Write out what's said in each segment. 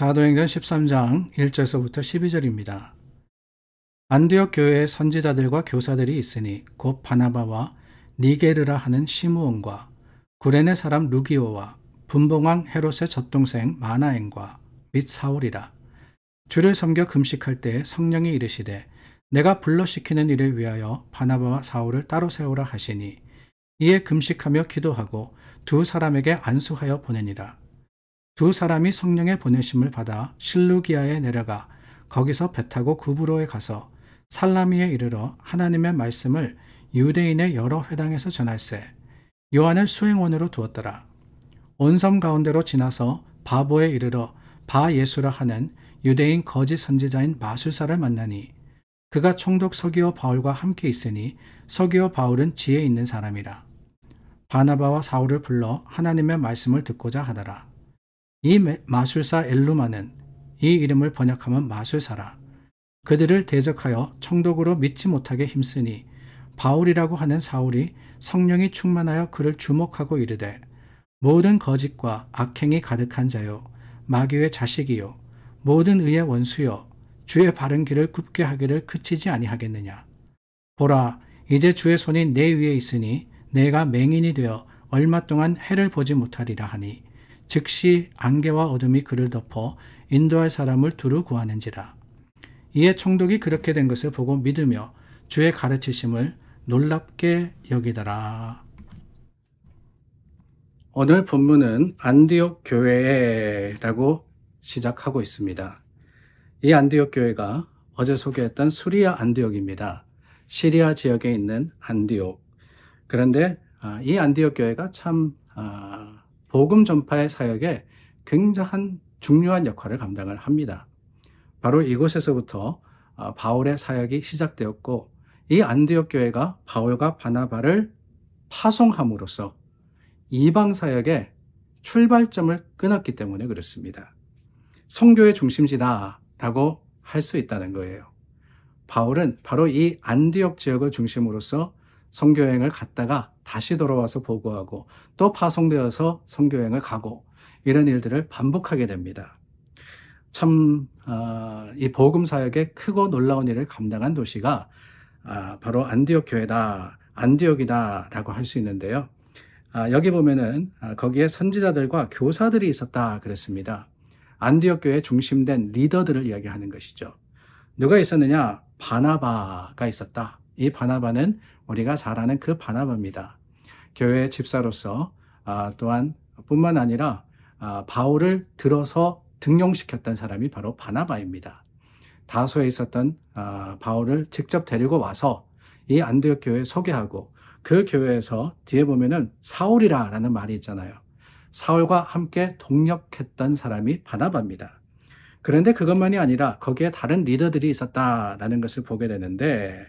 사도행전 13장 1절서부터 12절입니다. 안디옥 교회에 선지자들과 교사들이 있으니 곧 바나바와 니게르라 하는 시므온과 구레네 사람 루기오와 분봉왕 헤롯의 젖동생 마나엔과 및 사울이라. 주를 섬겨 금식할 때에 성령이 이르시되 내가 불러시키는 일을 위하여 바나바와 사울을 따로 세우라 하시니 이에 금식하며 기도하고 두 사람에게 안수하여 보내니라. 두 사람이 성령의 보내심을 받아 실루기아에 내려가 거기서 배 타고 구브로에 가서 살라미에 이르러 하나님의 말씀을 유대인의 여러 회당에서 전할세 요한을 수행원으로 두었더라. 온 섬 가운데로 지나서 바보에 이르러 바 예수라 하는 유대인 거짓 선지자인 마술사를 만나니 그가 총독 서기오 바울과 함께 있으니 서기오 바울은 지혜 있는 사람이라. 바나바와 사울을 불러 하나님의 말씀을 듣고자 하더라. 이 마술사 엘루마는 이 이름을 번역하면 마술사라. 그들을 대적하여 총독으로 믿지 못하게 힘쓰니 바울이라고 하는 사울이 성령이 충만하여 그를 주목하고 이르되 모든 거짓과 악행이 가득한 자요 마귀의 자식이요 모든 의의 원수요 주의 바른 길을 굽게 하기를 그치지 아니하겠느냐. 보라, 이제 주의 손이 내 위에 있으니 내가 맹인이 되어 얼마 동안 해를 보지 못하리라 하니 즉시 안개와 어둠이 그를 덮어 인도할 사람을 두루 구하는지라. 이에 총독이 그렇게 된 것을 보고 믿으며 주의 가르치심을 놀랍게 여기더라. 오늘 본문은 안디옥 교회라고 시작하고 있습니다. 이 안디옥 교회가 어제 소개했던 수리아 안디옥입니다. 시리아 지역에 있는 안디옥. 그런데 이 안디옥 교회가 참 복음 전파의 사역에 굉장한 중요한 역할을 감당을 합니다. 바로 이곳에서부터 바울의 사역이 시작되었고 이 안디옥 교회가 바울과 바나바를 파송함으로써 이방 사역의 출발점을 끊었기 때문에 그렇습니다. 선교의 중심지다라고 할 수 있다는 거예요. 바울은 바로 이 안디옥 지역을 중심으로서 선교여행을 갔다가 다시 돌아와서 보고하고 또 파송되어서 선교여행을 가고 이런 일들을 반복하게 됩니다. 참 이 복음 사역의 크고 놀라운 일을 감당한 도시가 바로 안디옥 교회다, 안디옥이다라고 할 수 있는데요. 여기 보면은 거기에 선지자들과 교사들이 있었다 그랬습니다. 안디옥 교회에 중심된 리더들을 이야기하는 것이죠. 누가 있었느냐? 바나바가 있었다. 이 바나바는 우리가 잘 아는 그 바나바입니다. 교회의 집사로서 또한 뿐만 아니라 바울을 들어서 등용시켰던 사람이 바로 바나바입니다. 다소에 있었던 바울을 직접 데리고 와서 이 안디옥 교회에 소개하고 그 교회에서 뒤에 보면은 사울이라는 말이 있잖아요. 사울과 함께 동력했던 사람이 바나바입니다. 그런데 그것만이 아니라 거기에 다른 리더들이 있었다라는 것을 보게 되는데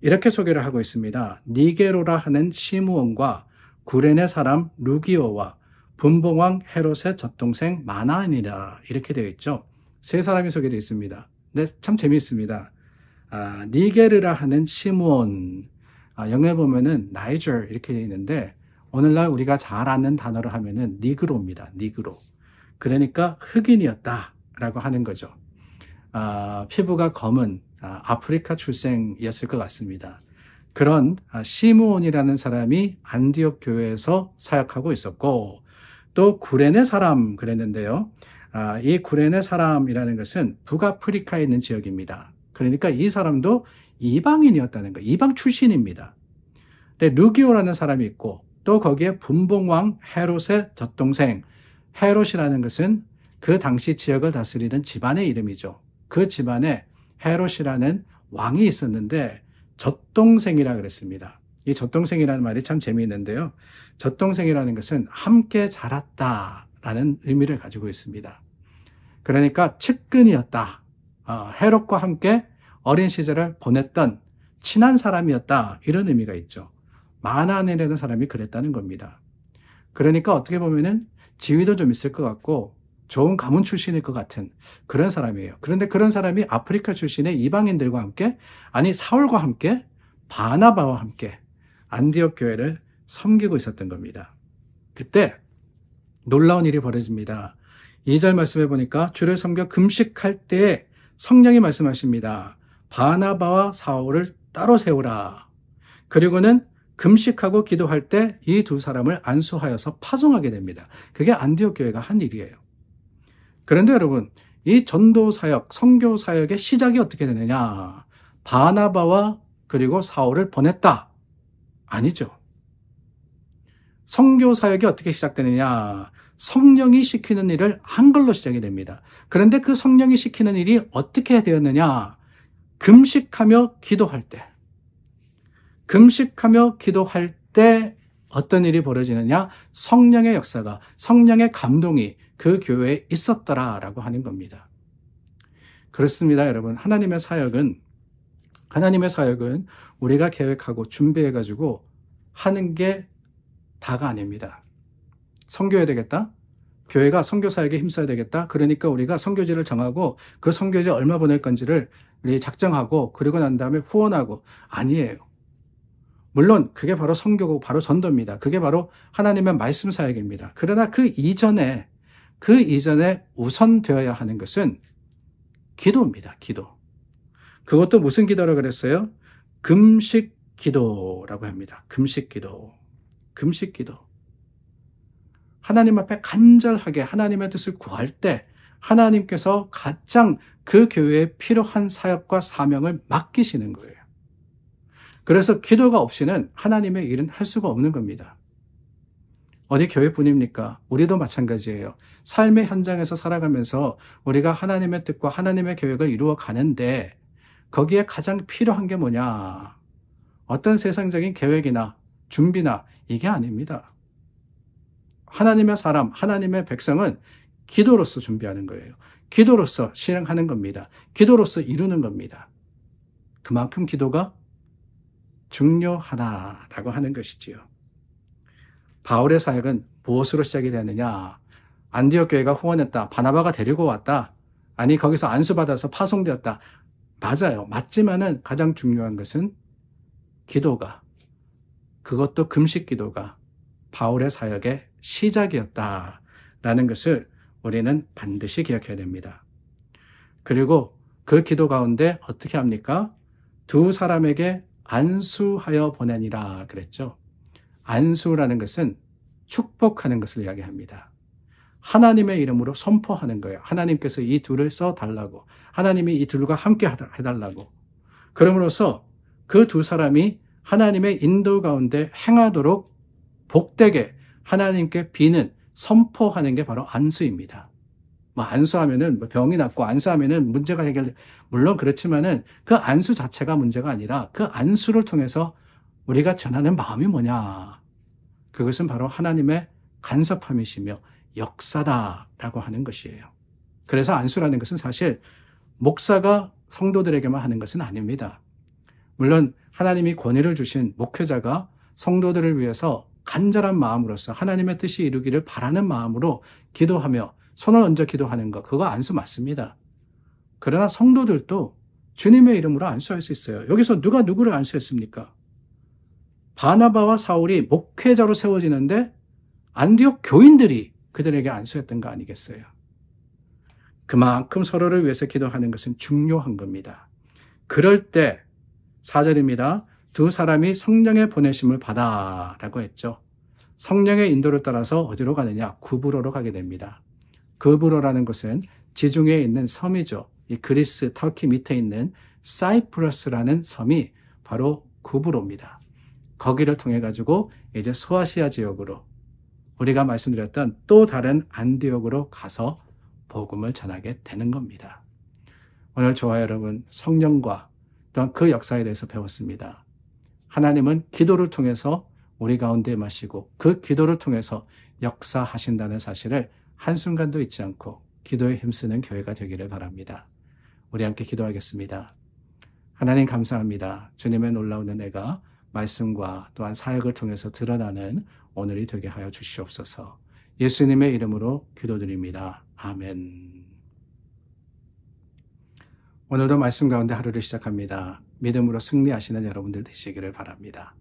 이렇게 소개를 하고 있습니다. 니게로라 하는 시므온과 구레네 사람 루기오와 분봉왕 헤롯의 젖동생 마나엔이라 이렇게 되어 있죠. 세 사람이 소개되어 있습니다. 네, 참 재미있습니다. 니게르라 하는 시므온, 영어에 보면은 나이저 이렇게 되어 있는데 오늘날 우리가 잘 아는 단어로 하면은 니그로입니다. 니그로. 그러니까 흑인이었다라고 하는 거죠. 피부가 검은 아프리카 출생이었을 것 같습니다. 그런 시므온이라는 사람이 안디옥 교회에서 사역하고 있었고 또 구레네 사람 그랬는데요. 이 구레네 사람이라는 것은 북아프리카에 있는 지역입니다. 그러니까 이 사람도 이방인이었다는 거예요. 이방 출신입니다. 루기오라는 사람이 있고 또 거기에 분봉왕 헤롯의 젖동생, 헤롯이라는 것은 그 당시 지역을 다스리는 집안의 이름이죠. 그 집안에 헤롯이라는 왕이 있었는데 젖동생이라 그랬습니다. 이 젖동생이라는 말이 참 재미있는데요. 젖동생이라는 것은 함께 자랐다라는 의미를 가지고 있습니다. 그러니까 측근이었다. 헤롯과 함께 어린 시절을 보냈던 친한 사람이었다. 이런 의미가 있죠. 마나엔이라는 사람이 그랬다는 겁니다. 그러니까 어떻게 보면은 지위도 좀 있을 것 같고 좋은 가문 출신일 것 같은 그런 사람이에요. 그런데 그런 사람이 아프리카 출신의 이방인들과 함께 아니 사울과 함께 바나바와 함께 안디옥 교회를 섬기고 있었던 겁니다. 그때 놀라운 일이 벌어집니다. 2절 말씀해 보니까 주를 섬겨 금식할 때에 성령이 말씀하십니다. 바나바와 사울을 따로 세우라. 그리고는 금식하고 기도할 때 이 두 사람을 안수하여서 파송하게 됩니다. 그게 안디옥 교회가 한 일이에요. 그런데 여러분, 이 전도 사역, 선교 사역의 시작이 어떻게 되느냐? 바나바와 그리고 사울을 보냈다. 아니죠. 선교 사역이 어떻게 시작되느냐? 성령이 시키는 일을 한 걸로 시작이 됩니다. 그런데 그 성령이 시키는 일이 어떻게 되었느냐? 금식하며 기도할 때. 금식하며 기도할 때 어떤 일이 벌어지느냐? 성령의 역사가, 성령의 감동이 그 교회에 있었더라라고 하는 겁니다. 그렇습니다, 여러분. 하나님의 사역은 우리가 계획하고 준비해가지고 하는 게 다가 아닙니다. 선교해야 되겠다? 교회가 선교 사역에 힘써야 되겠다? 그러니까 우리가 선교지를 정하고 그 선교지에 얼마 보낼 건지를 우리 작정하고 그리고 난 다음에 후원하고 아니에요. 물론 그게 바로 선교고 바로 전도입니다. 그게 바로 하나님의 말씀 사역입니다. 그러나 그 이전에 우선되어야 하는 것은 기도입니다. 기도. 그것도 무슨 기도라고 그랬어요? 금식 기도라고 합니다. 금식 기도. 금식 기도. 하나님 앞에 간절하게 하나님의 뜻을 구할 때 하나님께서 가장 그 교회에 필요한 사역과 사명을 맡기시는 거예요. 그래서 기도가 없이는 하나님의 일은 할 수가 없는 겁니다. 어디 교회뿐입니까? 우리도 마찬가지예요. 삶의 현장에서 살아가면서 우리가 하나님의 뜻과 하나님의 계획을 이루어 가는데 거기에 가장 필요한 게 뭐냐? 어떤 세상적인 계획이나 준비나 이게 아닙니다. 하나님의 사람, 하나님의 백성은 기도로서 준비하는 거예요. 기도로서 실행하는 겁니다. 기도로서 이루는 겁니다. 그만큼 기도가 중요하다라고 하는 것이지요. 바울의 사역은 무엇으로 시작이 되느냐? 안디옥 교회가 후원했다. 바나바가 데리고 왔다. 아니 거기서 안수받아서 파송되었다. 맞아요. 맞지만은 가장 중요한 것은 기도가, 그것도 금식 기도가 바울의 사역의 시작이었다라는 것을 우리는 반드시 기억해야 됩니다. 그리고 그 기도 가운데 어떻게 합니까? 두 사람에게 안수하여 보내니라 그랬죠. 안수라는 것은 축복하는 것을 이야기합니다. 하나님의 이름으로 선포하는 거예요. 하나님께서 이 둘을 써달라고. 하나님이 이 둘과 함께 해달라고. 그러므로써 그 두 사람이 하나님의 인도 가운데 행하도록 복되게 하나님께 비는 선포하는 게 바로 안수입니다. 안수하면은 병이 낫고 안수하면은 문제가 해결돼. 물론 그렇지만은 그 안수 자체가 문제가 아니라 그 안수를 통해서 우리가 전하는 마음이 뭐냐? 그것은 바로 하나님의 간섭함이시며 역사다라고 하는 것이에요. 그래서 안수라는 것은 사실 목사가 성도들에게만 하는 것은 아닙니다. 물론 하나님이 권위를 주신 목회자가 성도들을 위해서 간절한 마음으로서 하나님의 뜻이 이루기를 바라는 마음으로 기도하며 손을 얹어 기도하는 것, 그거 안수 맞습니다. 그러나 성도들도 주님의 이름으로 안수할 수 있어요. 여기서 누가 누구를 안수했습니까? 바나바와 사울이 목회자로 세워지는데 안디옥 교인들이 그들에게 안수했던 거 아니겠어요? 그만큼 서로를 위해서 기도하는 것은 중요한 겁니다. 그럴 때 4절입니다. 두 사람이 성령의 보내심을 받아라고 했죠. 성령의 인도를 따라서 어디로 가느냐? 구브로로 가게 됩니다. 구브로라는 곳은 지중해에 있는 섬이죠. 이 그리스, 터키 밑에 있는 사이프러스라는 섬이 바로 구브로입니다. 거기를 통해 가지고 이제 소아시아 지역으로 우리가 말씀드렸던 또 다른 안디옥으로 가서 복음을 전하게 되는 겁니다. 오늘 저와 여러분 성령과 또한 그 역사에 대해서 배웠습니다. 하나님은 기도를 통해서 우리 가운데 마시고 그 기도를 통해서 역사하신다는 사실을 한순간도 잊지 않고 기도에 힘쓰는 교회가 되기를 바랍니다. 우리 함께 기도하겠습니다. 하나님 감사합니다. 주님의 놀라운 은혜가 말씀과 또한 사역을 통해서 드러나는 오늘이 되게 하여 주시옵소서. 예수님의 이름으로 기도드립니다. 아멘. 오늘도 말씀 가운데 하루를 시작합니다. 믿음으로 승리하시는 여러분들 되시기를 바랍니다.